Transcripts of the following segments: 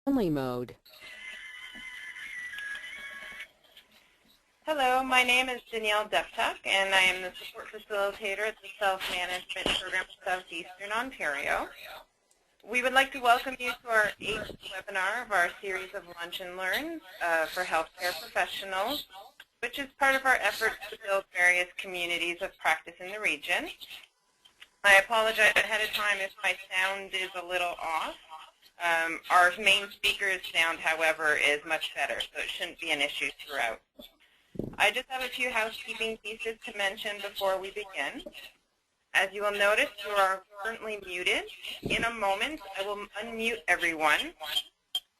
Only mode. Hello, my name is Danielle Deptuck, and I am the support facilitator at the Self-Management Program of Southeastern Ontario. We would like to welcome you to our 8th webinar of our series of Lunch and Learns for healthcare professionals, which is part of our efforts to build various communities of practice in the region. I apologize ahead of time if my sound is a little off. Our main speaker's sound, however, is much better, so it shouldn't be an issue throughout. I just have a few housekeeping pieces to mention before we begin. As you will notice, you are currently muted. In a moment, I will unmute everyone.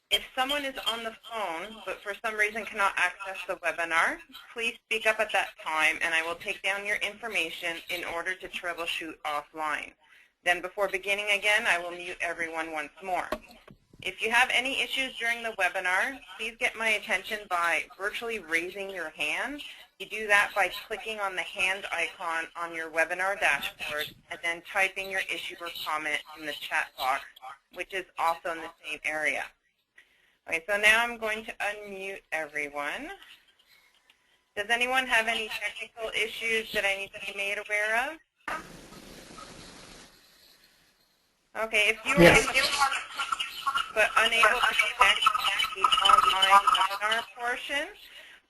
If someone is on the phone, but for some reason cannot access the webinar, please speak up at that time, and I will take down your information in order to troubleshoot offline. Then before beginning again, I will mute everyone once more. If you have any issues during the webinar, please get my attention by virtually raising your hand. You do that by clicking on the hand icon on your webinar dashboard and then typing your issue or comment in the chat box, which is also in the same area. Okay, so now I'm going to unmute everyone. Does anyone have any technical issues that I need to be made aware of? Okay, if you are but unable to connect to the online webinar portion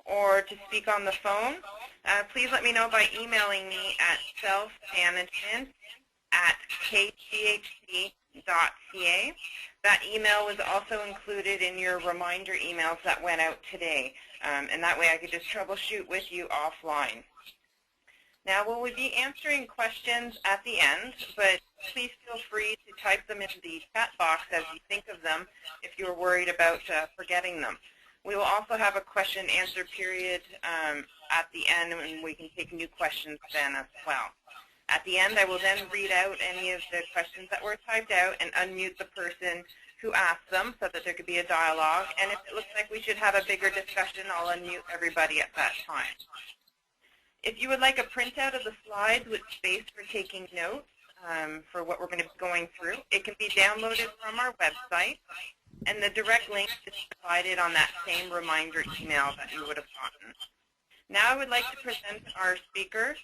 or to speak on the phone, please let me know by emailing me at selfmanagement@kghc.ca. That email was also included in your reminder emails that went out today, and that way I could just troubleshoot with you offline. Now, we'll be answering questions at the end, but please feel free to type them into the chat box as you think of them if you're worried about forgetting them. We will also have a question-answer period at the end, and we can take new questions then as well. At the end, I will then read out any of the questions that were typed out and unmute the person who asked them so that there could be a dialogue. And if it looks like we should have a bigger discussion, I'll unmute everybody at that time. If you would like a printout of the slides with space for taking notes for what we're going to be going through, it can be downloaded from our website, and the direct link is provided on that same reminder email that you would have gotten. Now I would like to present our speaker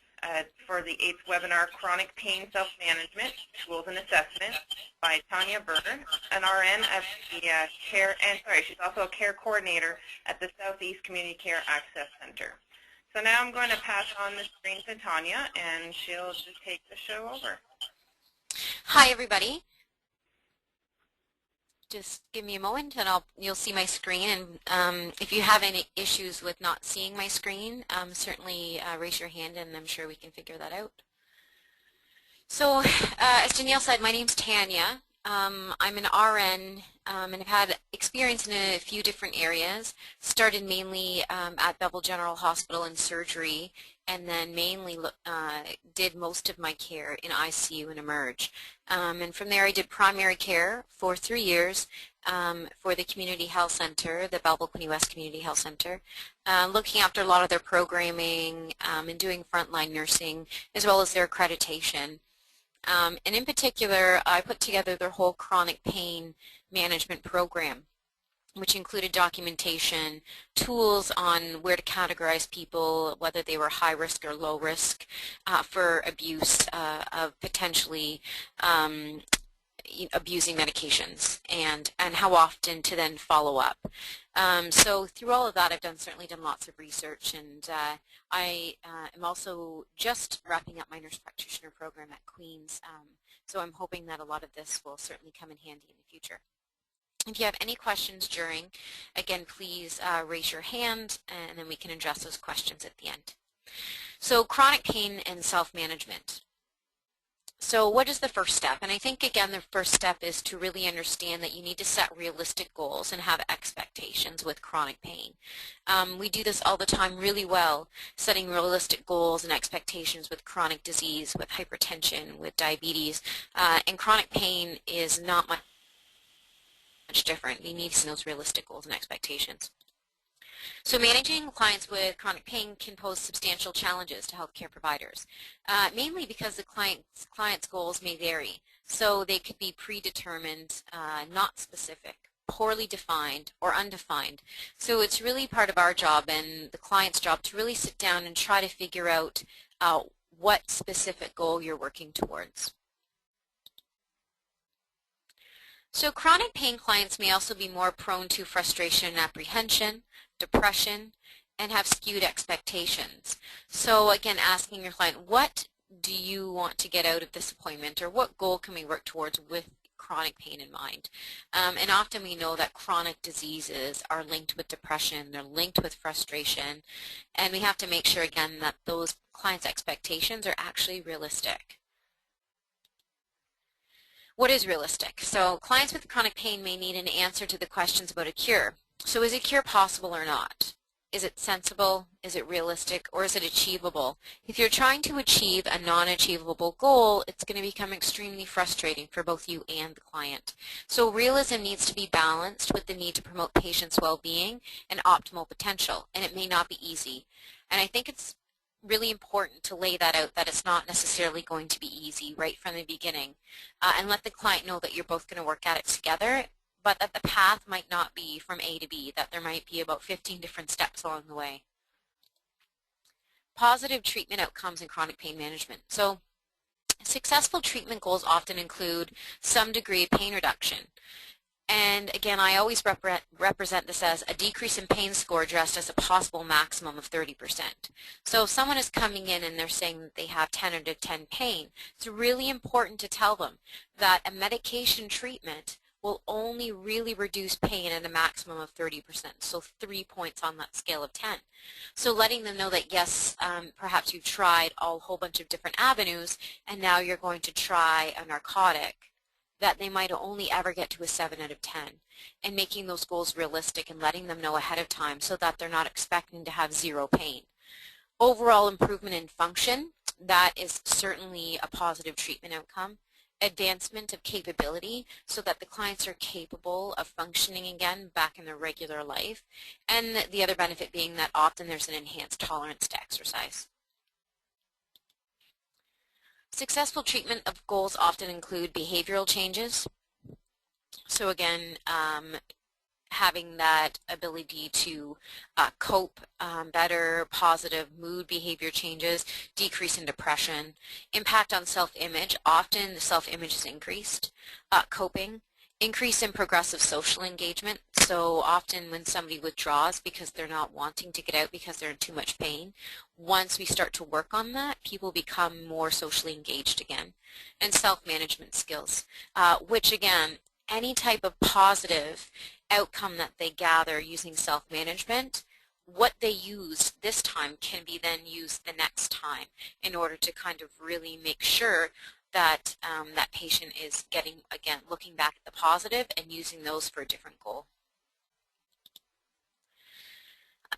for the 8th webinar, Chronic Pain Self-Management, Tools and Assessment, by Tanya Berger, an RN of the she's also a care coordinator at the Southeast Community Care Access Center. So now I'm going to pass on the screen to Tanya, and she'll just take the show over. Hi, everybody. Just give me a moment, and you'll see my screen. And if you have any issues with not seeing my screen, certainly raise your hand, and I'm sure we can figure that out. So, as Danielle said, my name's Tanya. I'm an RN and have had experience in a few different areas. Started mainly at Bevel General Hospital in surgery, and then mainly did most of my care in ICU and Emerge. And from there I did primary care for 3 years for the Community Health Center, the Belleville West Community Health Center, looking after a lot of their programming and doing frontline nursing as well as their accreditation. And in particular, I put together their whole chronic pain management program, which included documentation, tools on where to categorize people, whether they were high risk or low risk for abuse of potentially abusing medications, and how often to then follow up. So through all of that, I've certainly done lots of research, and I am also just wrapping up my nurse practitioner program at Queen's, so I'm hoping that a lot of this will certainly come in handy in the future. If you have any questions during, again, please raise your hand, and then we can address those questions at the end. So chronic pain and self-management. So what is the first step? And I think, again, the first step is to really understand that you need to set realistic goals and have expectations with chronic pain. We do this all the time really well, setting realistic goals and expectations with chronic disease, with hypertension, with diabetes, and chronic pain is not much different. We need to set those realistic goals and expectations. So managing clients with chronic pain can pose substantial challenges to healthcare providers, mainly because the client's goals may vary. So they could be predetermined, not specific. poorly defined, or undefined. So it's really part of our job and the client's job to really sit down and try to figure out what specific goal you're working towards. So chronic pain clients may also be more prone to frustration and apprehension, depression, and have skewed expectations. So again, asking your client, what do you want to get out of this appointment, or what goal can we work towards with chronic pain in mind? And often we know that chronic diseases are linked with depression, they're linked with frustration, and we have to make sure again that those clients' expectations are actually realistic. What is realistic? So clients with chronic pain may need an answer to the questions about a cure. So is a cure possible or not? Is it sensible? Is it realistic? Or is it achievable? If you're trying to achieve a non-achievable goal, it's going to become extremely frustrating for both you and the client. So realism needs to be balanced with the need to promote patients' well-being and optimal potential, and it may not be easy. And I think it's really important to lay that out, that it's not necessarily going to be easy right from the beginning, and let the client know that you're both going to work at it together, but that the path might not be from A to B, that there might be about 15 different steps along the way. Positive treatment outcomes in chronic pain management. So successful treatment goals often include some degree of pain reduction. And again, I always represent this as a decrease in pain score dressed as a possible maximum of 30%. So if someone is coming in and they're saying that they have 10 out of 10 pain, it's really important to tell them that a medication treatment will only really reduce pain at a maximum of 30%, so 3 points on that scale of 10. So letting them know that yes, perhaps you've tried a whole bunch of different avenues and now you're going to try a narcotic, that they might only ever get to a 7 out of 10, and making those goals realistic and letting them know ahead of time so that they're not expecting to have zero pain. Overall improvement in function, that is certainly a positive treatment outcome. Advancement of capability so that the clients are capable of functioning again back in their regular life, and the other benefit being that often there's an enhanced tolerance to exercise. Successful treatment of goals often include behavioral changes. So again, having that ability to cope better, positive mood behavior changes, decrease in depression, impact on self-image. Often the self-image is increased. Coping, increase in progressive social engagement. So often when somebody withdraws because they're not wanting to get out because they're in too much pain, once we start to work on that, people become more socially engaged again. And self-management skills, which again, any type of positive outcome that they gather using self-management, what they use this time can be then used the next time in order to kind of really make sure that that patient is getting, again, looking back at the positive and using those for a different goal.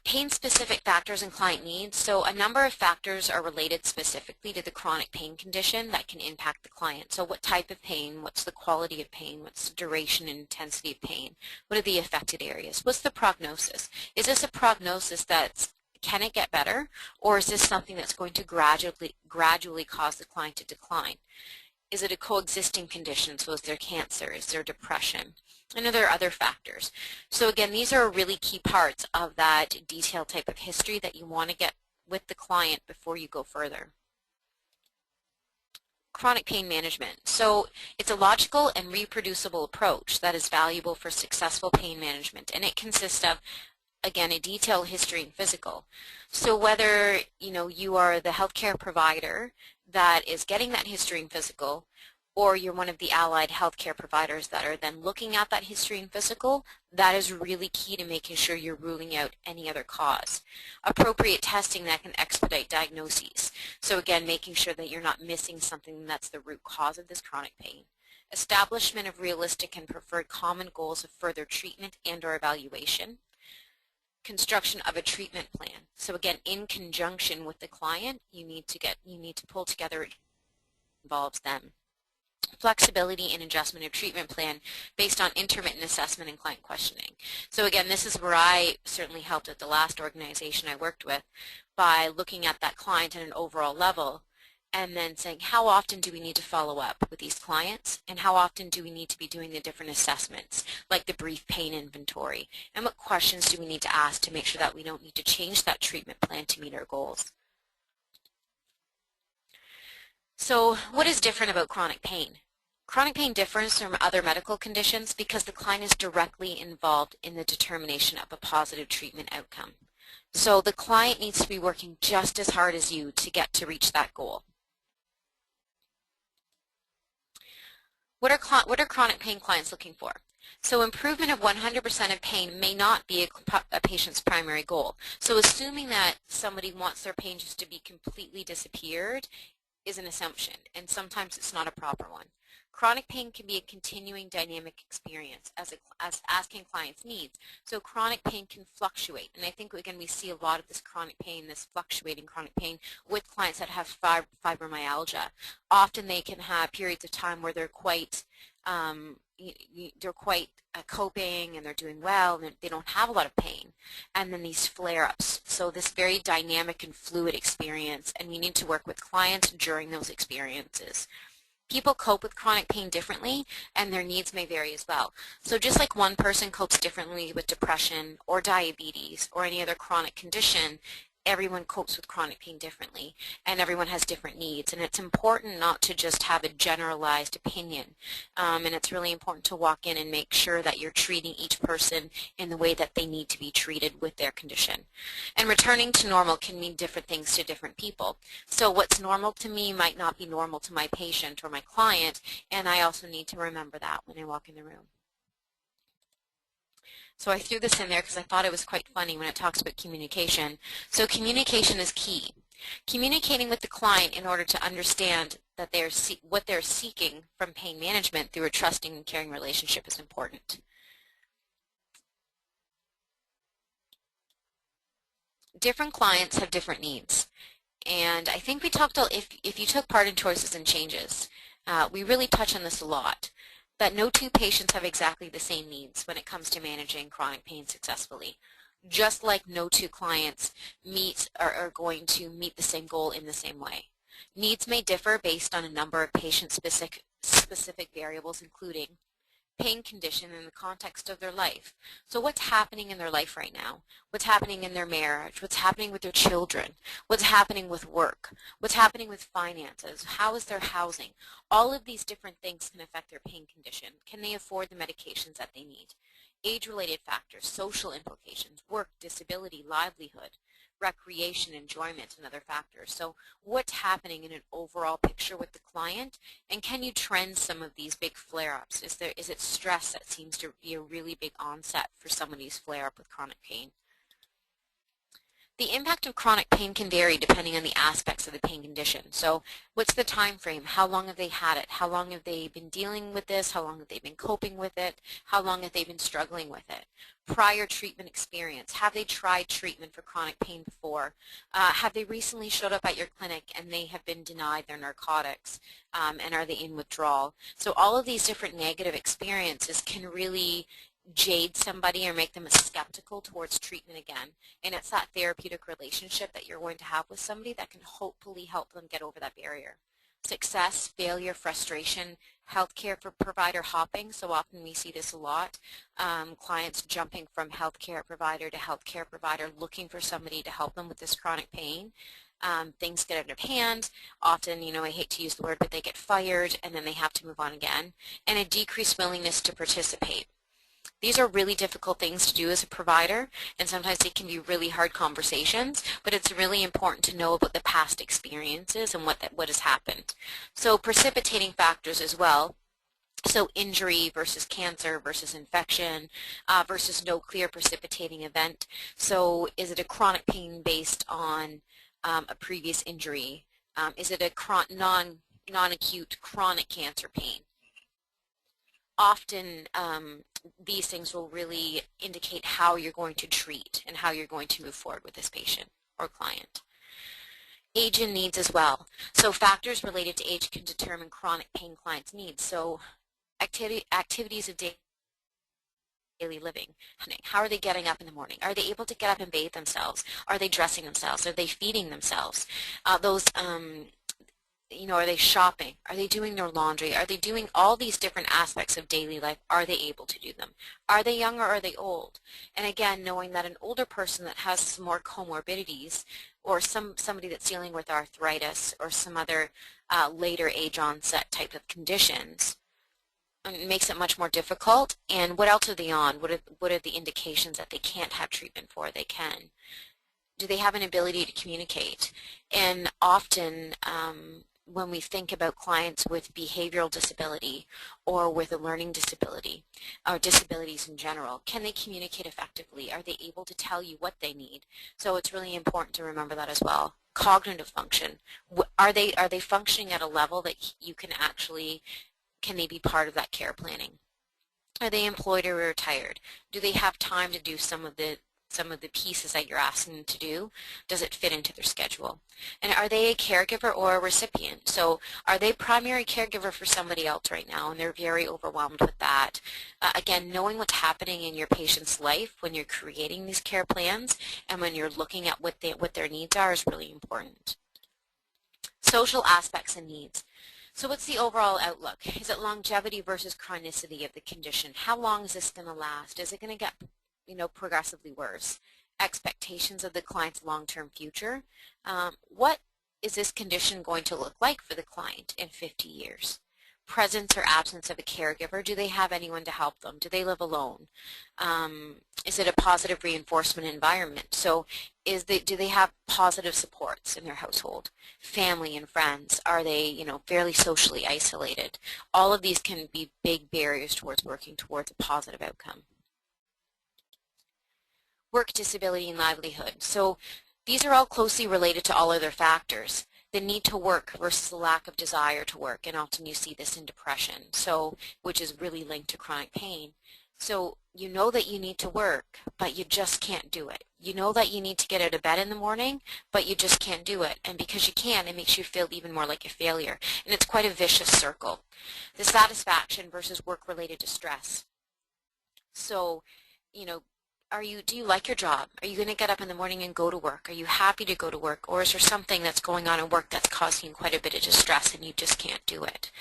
Pain-specific factors and client needs. So a number of factors are related specifically to the chronic pain condition that can impact the client. So what type of pain, what's the quality of pain, what's the duration and intensity of pain, what are the affected areas, what's the prognosis? Is this a prognosis that's, can it get better, or is this something that's going to gradually cause the client to decline? Is it a coexisting condition? So is there cancer? Is there depression? And are there other factors? So again, these are really key parts of that detailed type of history that you want to get with the client before you go further. Chronic pain management. So it's a logical and reproducible approach that is valuable for successful pain management, and it consists of, again, a detailed history and physical. So whether you are the healthcare provider that is getting that history and physical, or you're one of the allied healthcare providers that are then looking at that history and physical, that is really key to making sure you're ruling out any other cause. Appropriate testing that can expedite diagnoses. So again, making sure that you're not missing something that's the root cause of this chronic pain. Establishment of realistic and preferred common goals of further treatment and or evaluation. Construction of a treatment plan. So again, in conjunction with the client, you need to pull together, involves them. Flexibility and adjustment of treatment plan based on intermittent assessment and client questioning. So again, this is where I certainly helped at the last organization I worked with by looking at that client at an overall level and then saying how often do we need to follow up with these clients, and how often do we need to be doing the different assessments, like the brief pain inventory, and what questions do we need to ask to make sure that we don't need to change that treatment plan to meet our goals. So what is different about chronic pain? Chronic pain differs from other medical conditions because the client is directly involved in the determination of a positive treatment outcome. So the client needs to be working just as hard as you to reach that goal. What are chronic pain clients looking for? So improvement of 100% of pain may not be a patient's primary goal. So assuming that somebody wants their pain just to be completely disappeared is an assumption, and sometimes it's not a proper one. Chronic pain can be a continuing dynamic experience as asking clients' needs. So chronic pain can fluctuate, and I think again we see a lot of this chronic pain, this fluctuating chronic pain with clients that have fibromyalgia. Often they can have periods of time where they're quite coping and they're doing well and they don't have a lot of pain, and then these flare-ups. So this very dynamic and fluid experience, and we need to work with clients during those experiences. People cope with chronic pain differently, and their needs may vary as well. So just like one person copes differently with depression or diabetes or any other chronic condition, everyone copes with chronic pain differently, and everyone has different needs. And it's important not to just have a generalized opinion. And it's really important to walk in and make sure that you're treating each person in the way that they need to be treated with their condition. And returning to normal can mean different things to different people. So what's normal to me might not be normal to my patient or my client, and I also need to remember that when I walk in the room. So I threw this in there because I thought it was quite funny when it talks about communication. So communication is key. Communicating with the client in order to understand that what they're seeking from pain management through a trusting and caring relationship is important. Different clients have different needs. And I think we talked, if you took part in Choices and Changes, we really touch on this a lot, that no two patients have exactly the same needs when it comes to managing chronic pain successfully. Just like no two clients are going to meet the same goal in the same way. Needs may differ based on a number of patient-specific variables, including pain condition in the context of their life. So what's happening in their life right now? What's happening in their marriage? What's happening with their children? What's happening with work? What's happening with finances? How is their housing? All of these different things can affect their pain condition. Can they afford the medications that they need? Age-related factors, social implications, work, disability, livelihood, recreation, enjoyment, and other factors. So what's happening in an overall picture with the client, and can you trend some of these big flare-ups? Is it stress that seems to be a really big onset for somebody's flare-up with chronic pain? The impact of chronic pain can vary depending on the aspects of the pain condition. So what's the time frame? How long have they had it? How long have they been dealing with this? How long have they been coping with it? How long have they been struggling with it? Prior treatment experience. Have they tried treatment for chronic pain before? Have they recently showed up at your clinic and they have been denied their narcotics? And are they in withdrawal? So all of these different negative experiences can really jade somebody or make them skeptical towards treatment again. And it's that therapeutic relationship that you're going to have with somebody that can hopefully help them get over that barrier. Success, failure, frustration, healthcare for provider hopping. So often we see this a lot. Clients jumping from healthcare provider to healthcare provider looking for somebody to help them with this chronic pain. Things get out of hand. Often, I hate to use the word, but they get fired and then they have to move on again. And a decreased willingness to participate. These are really difficult things to do as a provider, and sometimes they can be really hard conversations, but it's really important to know about the past experiences and what has happened. So precipitating factors as well. So injury versus cancer versus infection versus no clear precipitating event. So is it a chronic pain based on a previous injury? Is it a non-acute chronic cancer pain? Often these things will really indicate how you're going to treat and how you're going to move forward with this patient or client. Age and needs as well. So factors related to age can determine chronic pain clients' needs. So activities of daily living. How are they getting up in the morning? Are they able to get up and bathe themselves? Are they dressing themselves? Are they feeding themselves? are they shopping? Are they doing their laundry? Are they doing all these different aspects of daily life? Are they able to do them? Are they young or are they old? And again, knowing that an older person that has some more comorbidities, or somebody that's dealing with arthritis or some other later age onset type of conditions, makes it much more difficult. And what else are they on? What are the indications that they can't have treatment for? They can. Do they have an ability to communicate? And often when we think about clients with behavioral disability or with a learning disability or disabilities in general, can they communicate effectively? Are they able to tell you what they need? So it's really important to remember that as well. Cognitive function. Are they functioning at a level that you can actually, can they be part of that care planning? Are they employed or retired? Do they have time to do some of the pieces that you're asking them to do? Does it fit into their schedule? And are they a caregiver or a recipient? So are they primary caregiver for somebody else right now and they're very overwhelmed with that? Again, knowing what's happening in your patient's life when you're creating these care plans and when you're looking at what their needs are is really important. Social aspects and needs. So what's the overall outlook? Is it longevity versus chronicity of the condition? How long is this going to last? Is it going to get progressively worse? Expectations of the client's long-term future. What is this condition going to look like for the client in 50 years? Presence or absence of a caregiver. Do they have anyone to help them? Do they live alone? Is it a positive reinforcement environment? So do they have positive supports in their household? Family and friends? Are they fairly socially isolated? All of these can be big barriers towards working towards a positive outcome. Work, disability, and livelihood. So these are all closely related to all other factors. The need to work versus the lack of desire to work, and often you see this in depression, which is really linked to chronic pain. So you know that you need to work, but you just can't do it. You know that you need to get out of bed in the morning, but you just can't do it. And because you can't, it makes you feel even more like a failure. And it's quite a vicious circle. The satisfaction versus work-related distress. So, do you like your job? Are you going to get up in the morning and go to work? Are you happy to go to work? Or is there something that's going on in work that's causing you quite a bit of distress and you just can't do it?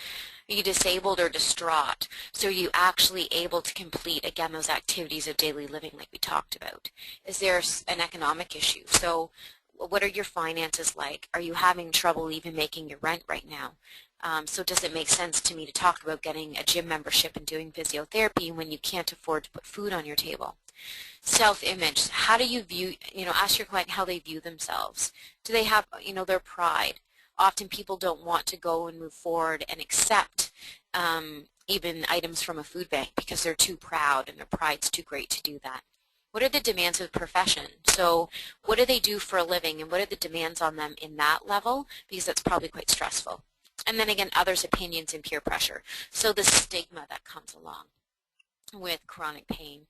Are you disabled or distraught? So are you actually able to complete, again, those activities of daily living like we talked about? Is there an economic issue? So what are your finances like? Are you having trouble even making your rent right now? So does it make sense to me to talk about getting a gym membership and doing physiotherapy when you can't afford to put food on your table? Self-image. How do you view, ask your client how they view themselves. Do they have, their pride? Often people don't want to go and move forward and accept even items from a food bank because they're too proud and their pride's too great to do that. What are the demands of the profession? So what do they do for a living and what are the demands on them in that level? Because that's probably quite stressful. And then again, others' opinions and peer pressure. So the stigma that comes along with chronic pain,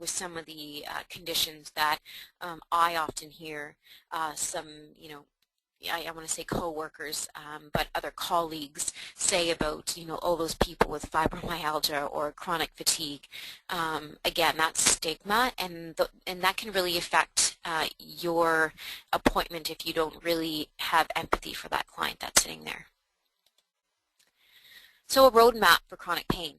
with some of the conditions that I often hear some, I want to say co-workers, but other colleagues say about, oh, those people with fibromyalgia or chronic fatigue. Again, that's stigma, and that can really affect your appointment if you don't really have empathy for that client that's sitting there. So a roadmap for chronic pain.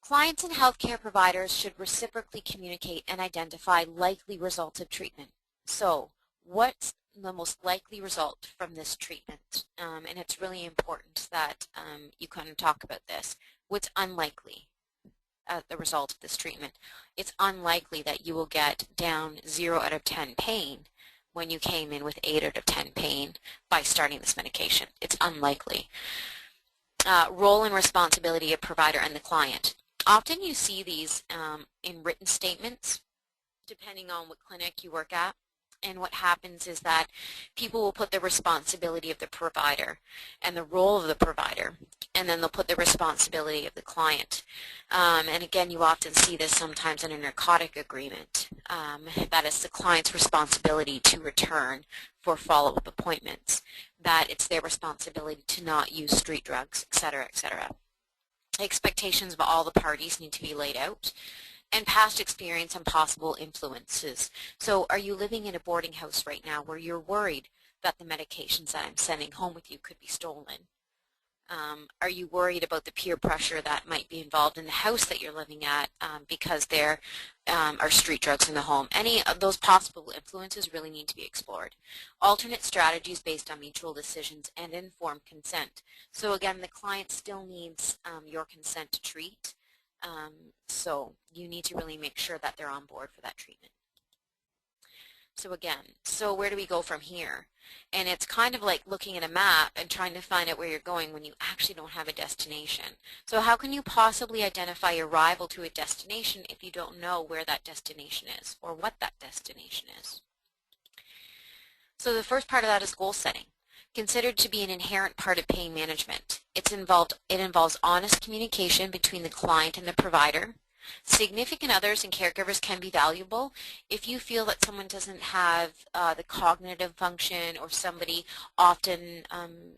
Clients and healthcare providers should reciprocally communicate and identify likely results of treatment. So what's the most likely result from this treatment? And it's really important that you kind of talk about this. What's unlikely the result of this treatment? It's unlikely that you will get down 0 out of 10 pain when you came in with 8 out of 10 pain by starting this medication. It's unlikely. Role and responsibility of provider and the client. Often you see these in written statements, depending on what clinic you work at. And what happens is that people will put the responsibility of the provider and the role of the provider, and then they'll put the responsibility of the client. And again, you often see this sometimes in a narcotic agreement. That is the client's responsibility to return for follow-up appointments, that it's their responsibility to not use street drugs, et cetera, et cetera. Expectations of all the parties need to be laid out, and past experience and possible influences. So are you living in a boarding house right now where you're worried that the medications that I'm sending home with you could be stolen? Are you worried about the peer pressure that might be involved in the house that you're living at because there are street drugs in the home? Any of those possible influences really need to be explored. Alternate strategies based on mutual decisions and informed consent. So again, the client still needs your consent to treat. So you need to really make sure that they're on board for that treatment. So again, so where do we go from here? And it's kind of like looking at a map and trying to find out where you're going when you actually don't have a destination. So how can you possibly identify your arrival to a destination if you don't know where that destination is or what that destination is? So the first part of that is goal setting, considered to be an inherent part of pain management. It involves honest communication between the client and the provider. Significant others and caregivers can be valuable if you feel that someone doesn't have the cognitive function, or somebody, often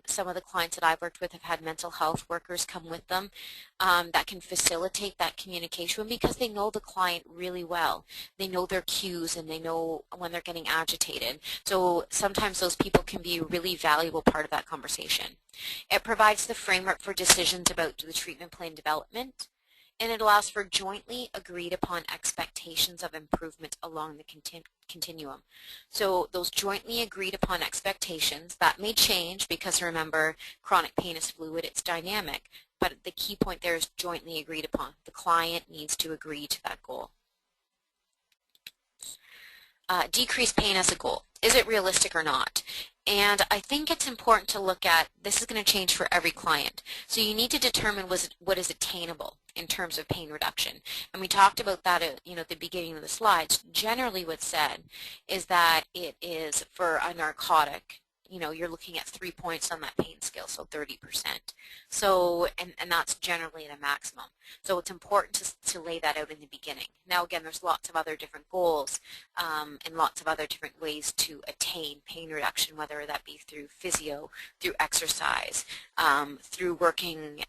some of the clients that I've worked with have had mental health workers come with them that can facilitate that communication because they know the client really well. They know their cues and they know when they're getting agitated. So sometimes those people can be a really valuable part of that conversation. It provides the framework for decisions about the treatment plan development, and it allows for jointly agreed upon expectations of improvement along the continuum. So those jointly agreed upon expectations, that may change because remember, chronic pain is fluid, it's dynamic, but the key point there is jointly agreed upon. The client needs to agree to that goal. Decrease pain as a goal. Is it realistic or not? And I think it's important to look at, this is going to change for every client. So you need to determine what is attainable in terms of pain reduction. And we talked about that at, at the beginning of the slides. Generally what's said is that it is for a narcotic, you're looking at 3 points on that pain scale, so 30%. So, and that's generally at a maximum. So it's important to lay that out in the beginning. Now again, there's lots of other different goals and lots of other different ways to attain pain reduction, whether that be through physio, through exercise, through working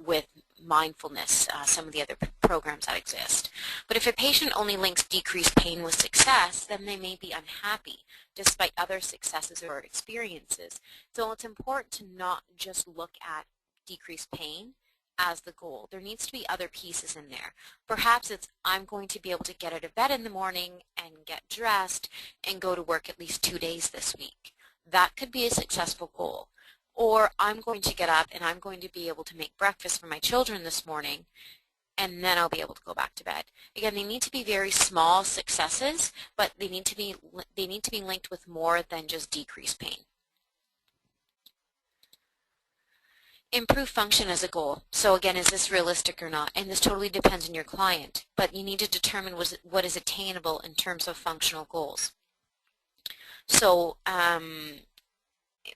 with mindfulness, some of the other programs that exist. But if a patient only links decreased pain with success, then they may be unhappy despite other successes or experiences. So it's important to not just look at decreased pain as the goal. There needs to be other pieces in there. Perhaps it's, I'm going to be able to get out of bed in the morning and get dressed and go to work at least 2 days this week. That could be a successful goal. Or I'm going to get up and I'm going to be able to make breakfast for my children this morning, and then I'll be able to go back to bed. Again, they need to be very small successes, but they need to be linked with more than just decreased pain. Improve function as a goal. So again, is this realistic or not? And this totally depends on your client, but you need to determine what is attainable in terms of functional goals. So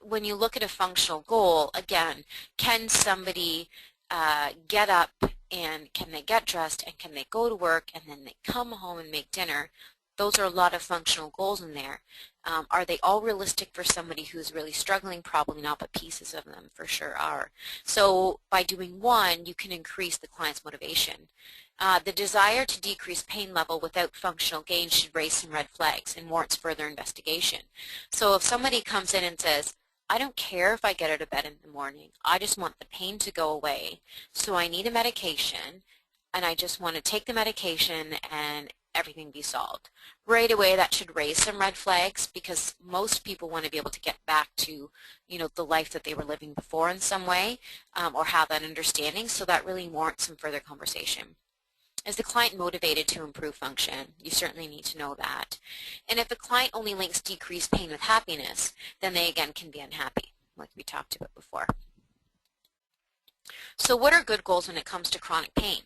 when you look at a functional goal, again, can somebody get up and can they get dressed and can they go to work and then they come home and make dinner? Those are a lot of functional goals in there. Are they all realistic for somebody who's really struggling? Probably not, but pieces of them for sure are. So by doing one, you can increase the client's motivation. The desire to decrease pain level without functional gain should raise some red flags and warrants further investigation. So if somebody comes in and says, I don't care if I get out of bed in the morning, I just want the pain to go away, so I need a medication, and I just want to take the medication and everything be solved. Right away, that should raise some red flags because most people want to be able to get back to, the life that they were living before in some way, or have that understanding, so that really warrants some further conversation. Is the client motivated to improve function? You certainly need to know that. And if a client only links decreased pain with happiness, then they again can be unhappy, like we talked about before. So what are good goals when it comes to chronic pain?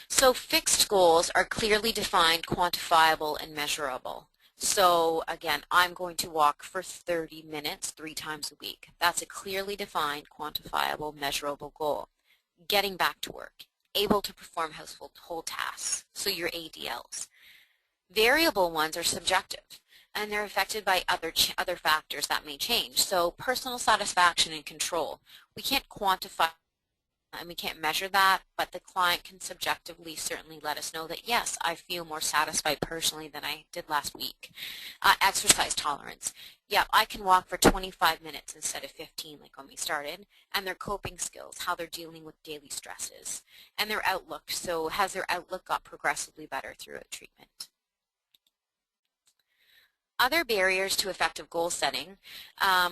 So fixed goals are clearly defined, quantifiable, and measurable. So again, I'm going to walk for 30 minutes 3 times a week. That's a clearly defined, quantifiable, measurable goal. Getting back to work, able to perform household tasks, so your ADLs. Variable ones are subjective, and they're affected by other factors that may change. So personal satisfaction and control. We can't quantify and we can't measure that, but the client can subjectively certainly let us know that, yes, I feel more satisfied personally than I did last week. Exercise tolerance. Yeah, I can walk for 25 minutes instead of 15 like when we started. And their coping skills, how they're dealing with daily stresses. And their outlook. So has their outlook got progressively better throughout treatment? Other barriers to effective goal setting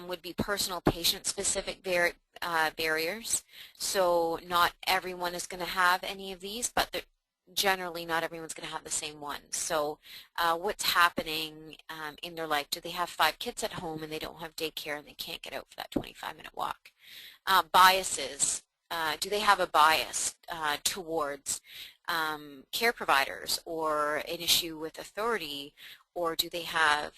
would be personal patient-specific barriers. So not everyone is going to have any of these, but generally not everyone's going to have the same ones. So what's happening in their life? Do they have 5 kids at home and they don't have daycare and they can't get out for that 25-minute walk? Biases. Do they have a bias towards care providers or an issue with authority, or do they have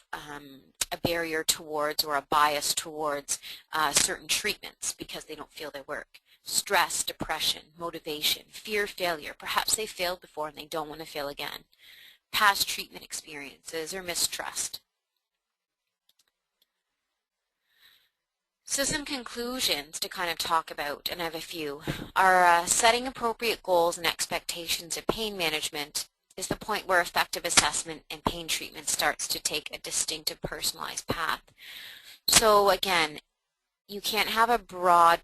a barrier towards or a bias towards certain treatments because they don't feel they work? Stress, depression, motivation, fear of failure. Perhaps they failed before and they don't want to fail again. Past treatment experiences or mistrust. So some conclusions to kind of talk about, and I have a few, are setting appropriate goals and expectations of pain management is the point where effective assessment and pain treatment starts to take a distinctive personalized path. So again, you can't have a broad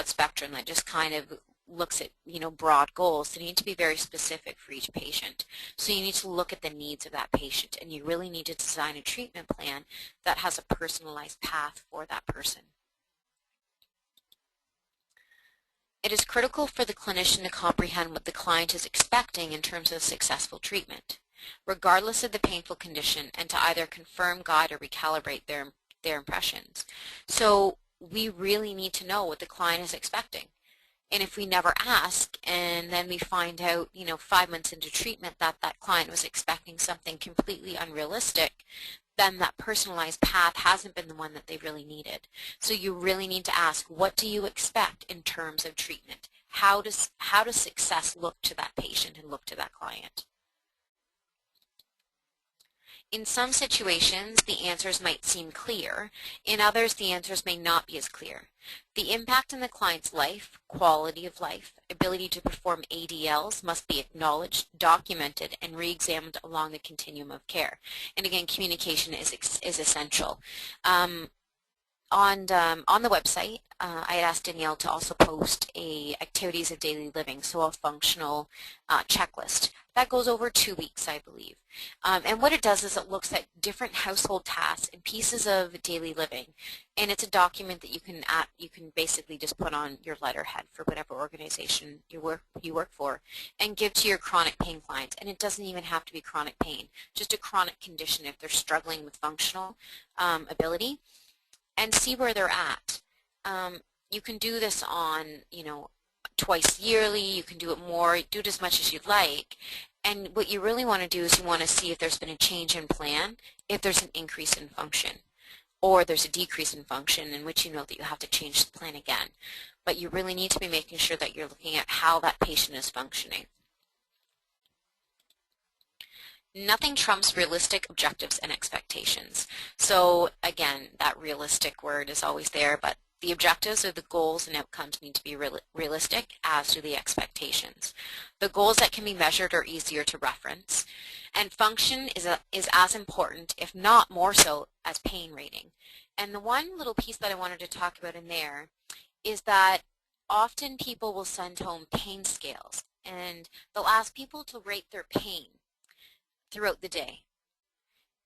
spectrum that just kind of looks at broad goals. So you need to be very specific for each patient. So you need to look at the needs of that patient, and you really need to design a treatment plan that has a personalized path for that person. It is critical for the clinician to comprehend what the client is expecting in terms of successful treatment, regardless of the painful condition, and to either confirm, guide, or recalibrate their impressions. So we really need to know what the client is expecting. And if we never ask and then we find out, 5 months into treatment that that client was expecting something completely unrealistic, then that personalized path hasn't been the one that they really needed. So you really need to ask, what do you expect in terms of treatment? How does success look to that patient and look to that client? In some situations, the answers might seem clear. In others, the answers may not be as clear. The impact on the client's life, quality of life, ability to perform ADLs must be acknowledged, documented, and re-examined along the continuum of care. And again, communication is essential. On the website, I had asked Danielle to also post a activities of daily living, so a functional checklist. That goes over 2 weeks, I believe. And what it does is it looks at different household tasks and pieces of daily living, and it's a document that you can basically just put on your letterhead for whatever organization you work for, and give to your chronic pain clients. And it doesn't even have to be chronic pain, just a chronic condition if they're struggling with functional ability, and see where they're at. You can do this on, twice yearly. You can do it more. Do it as much as you'd like. And what you really want to do is you want to see if there's been a change in plan, if there's an increase in function, or there's a decrease in function, in which you know that you have to change the plan again. But you really need to be making sure that you're looking at how that patient is functioning. Nothing trumps realistic objectives and expectations. So again, that realistic word is always there, but the objectives or the goals and outcomes need to be realistic, as do the expectations. The goals that can be measured are easier to reference, and function is as important, if not more so, as pain rating. And the one little piece that I wanted to talk about in there is that often people will send home pain scales, and they'll ask people to rate their pain throughout the day.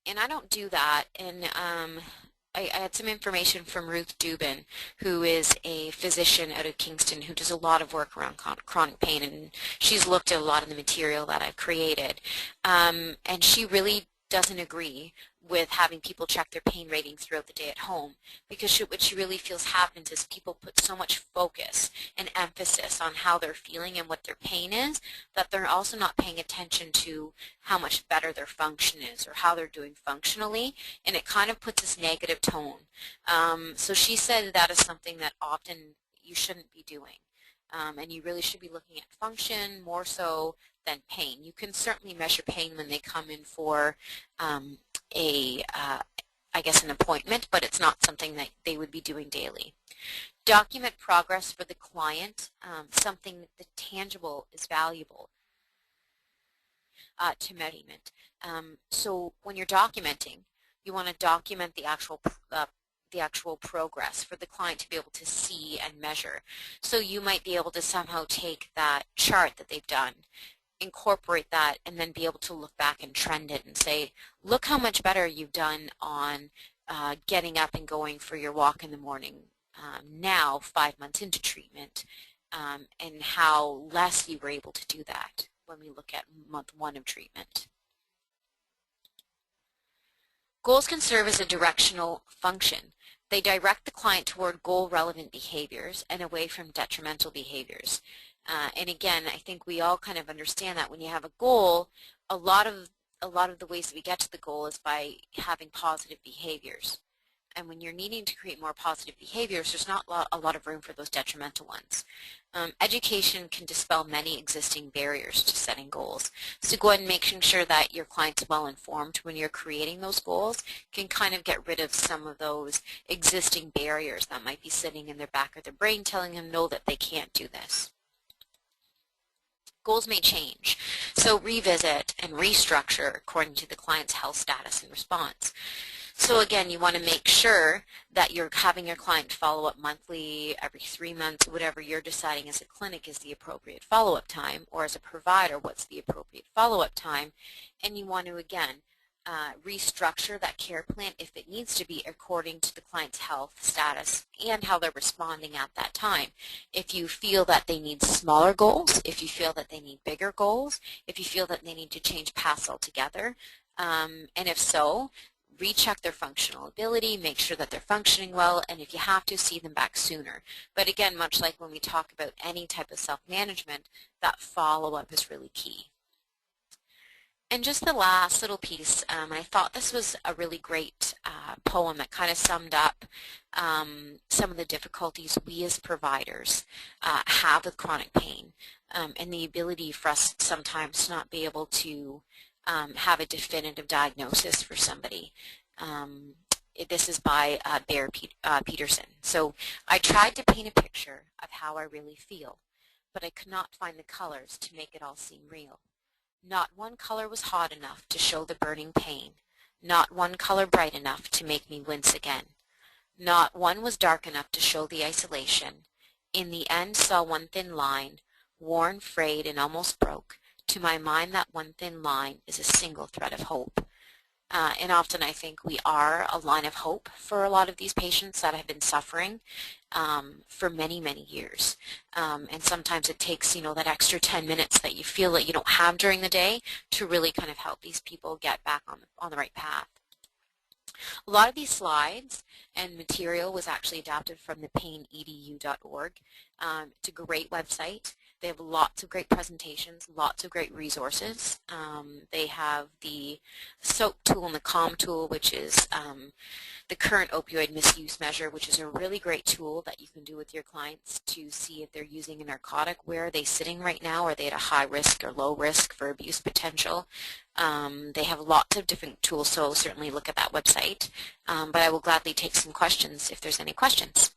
And I don't do that, and I had some information from Ruth Dubin, who is a physician out of Kingston who does a lot of work around chronic pain, and she's looked at a lot of the material that I've created. And she really doesn't agree with having people check their pain rating throughout the day at home, because what she really feels happens is people put so much focus and emphasis on how they're feeling and what their pain is that they're also not paying attention to how much better their function is or how they're doing functionally, and it kind of puts this negative tone. So she said that is something that often you shouldn't be doing, and you really should be looking at function more so than pain. You can certainly measure pain when they come in for a I guess, an appointment, but it's not something that they would be doing daily. Document progress for the client, something that tangible is valuable to measurement. So when you're documenting, you want to document the actual progress for the client to be able to see and measure. So you might be able to somehow take that chart that they've done, incorporate that, and then be able to look back and trend it and say, look how much better you've done on getting up and going for your walk in the morning now 5 months into treatment, and how less you were able to do that when we look at month 1 of treatment. Goals can serve as a directional function. They direct the client toward goal-relevant behaviors and away from detrimental behaviors. And again, I think we all kind of understand that when you have a goal, a lot of the ways that we get to the goal is by having positive behaviors. And when you're needing to create more positive behaviors, there's not a lot of room for those detrimental ones. Education can dispel many existing barriers to setting goals. So go ahead and making sure that your client's well informed when you're creating those goals can kind of get rid of some of those existing barriers that might be sitting in their back of their brain telling them no, that they can't do this. Goals may change, so revisit and restructure according to the client's health status and response. So again, you want to make sure that you're having your client follow up monthly, every 3 months, whatever you're deciding as a clinic is the appropriate follow-up time, or as a provider, what's the appropriate follow-up time. And you want to, again, restructure that care plan if it needs to be according to the client's health status and how they're responding at that time. If you feel that they need smaller goals, if you feel that they need bigger goals, if you feel that they need to change paths altogether, and if so, recheck their functional ability, make sure that they're functioning well, and if you have to, see them back sooner. But again, much like when we talk about any type of self-management, that follow-up is really key. And just the last little piece, I thought this was a really great poem that kind of summed up some of the difficulties we as providers have with chronic pain, and the ability for us sometimes to not be able to have a definitive diagnosis for somebody. This is by Bear Peterson. So I tried to paint a picture of how I really feel, but I could not find the colors to make it all seem real. Not one color was hot enough to show the burning pain. Not one color bright enough to make me wince again. Not one was dark enough to show the isolation. In the end saw one thin line, worn, frayed, and almost broke. To my mind, that one thin line is a single thread of hope. And often I think we are a line of hope for a lot of these patients that have been suffering for many, many years. And sometimes it takes, that extra 10 minutes that you feel that you don't have during the day to really kind of help these people get back on the right path. A lot of these slides and material was actually adapted from the painedu.org. It's a great website. They have lots of great presentations, lots of great resources. They have the SOAP tool and the CALM tool, which is the current opioid misuse measure, which is a really great tool that you can do with your clients to see if they're using a narcotic. Where are they sitting right now? Are they at a high risk or low risk for abuse potential? They have lots of different tools, so certainly look at that website. But I will gladly take some questions if there's any questions.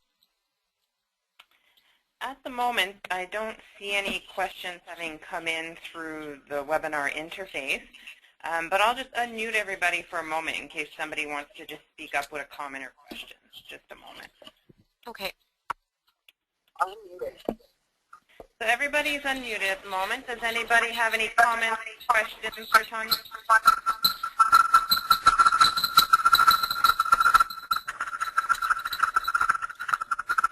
At the moment, I don't see any questions having come in through the webinar interface, but I'll just unmute everybody for a moment in case somebody wants to just speak up with a comment or question. Just a moment. Okay. Unmuted. So everybody's unmuted at the moment. Does anybody have any comments, questions for Tanya?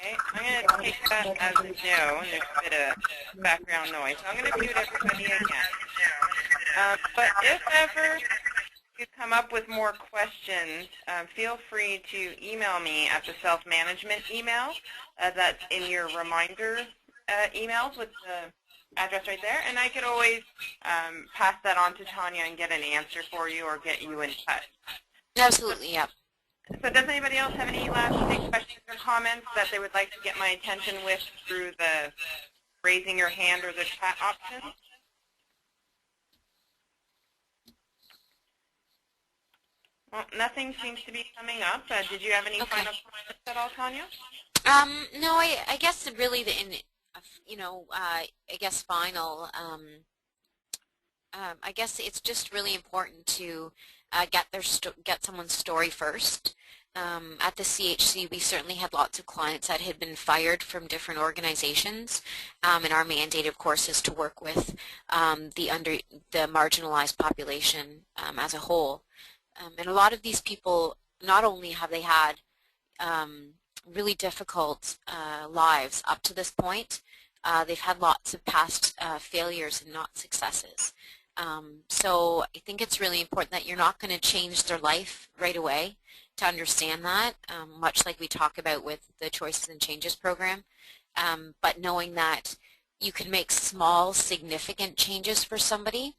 Okay, I'm going to take that as a no, and there's a bit of background noise. So I'm going to mute everybody again. But if ever you come up with more questions, feel free to email me at the self-management email. That's in your reminder emails with the address right there. And I could always pass that on to Tanya and get an answer for you or get you in touch. Absolutely, yeah. So does anybody else have any last questions or comments that they would like to get my attention with through the raising your hand or the chat option? Well, nothing seems to be coming up. Did you have any Okay. final comments at all, Tanya? No, I guess really I guess final, I guess it's just really important to get someone's story first. At the CHC, we certainly had lots of clients that had been fired from different organizations, and our mandate, of course, is to work with the marginalized population as a whole. And a lot of these people, not only have they had really difficult lives up to this point, they've had lots of past failures and not successes. So I think it's really important that you're not going to change their life right away to understand that, much like we talk about with the Choices and Changes program, but knowing that you can make small, significant changes for somebody,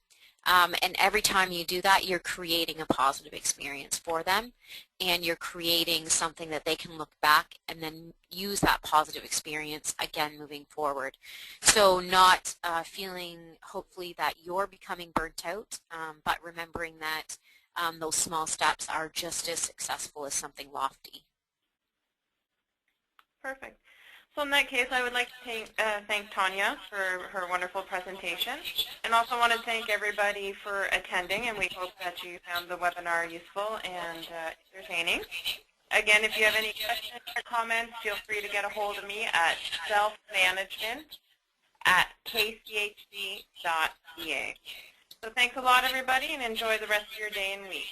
and every time you do that, you're creating a positive experience for them, and you're creating something that they can look back and then use that positive experience again moving forward. So not feeling hopefully that you're becoming burnt out, but remembering that those small steps are just as successful as something lofty. Perfect. So in that case, I would like to thank Tanya for her wonderful presentation, and also want to thank everybody for attending, and we hope that you found the webinar useful and entertaining. Again, if you have any questions or comments, feel free to get a hold of me at selfmanagement@kchc.ca. So thanks a lot, everybody, and enjoy the rest of your day and week.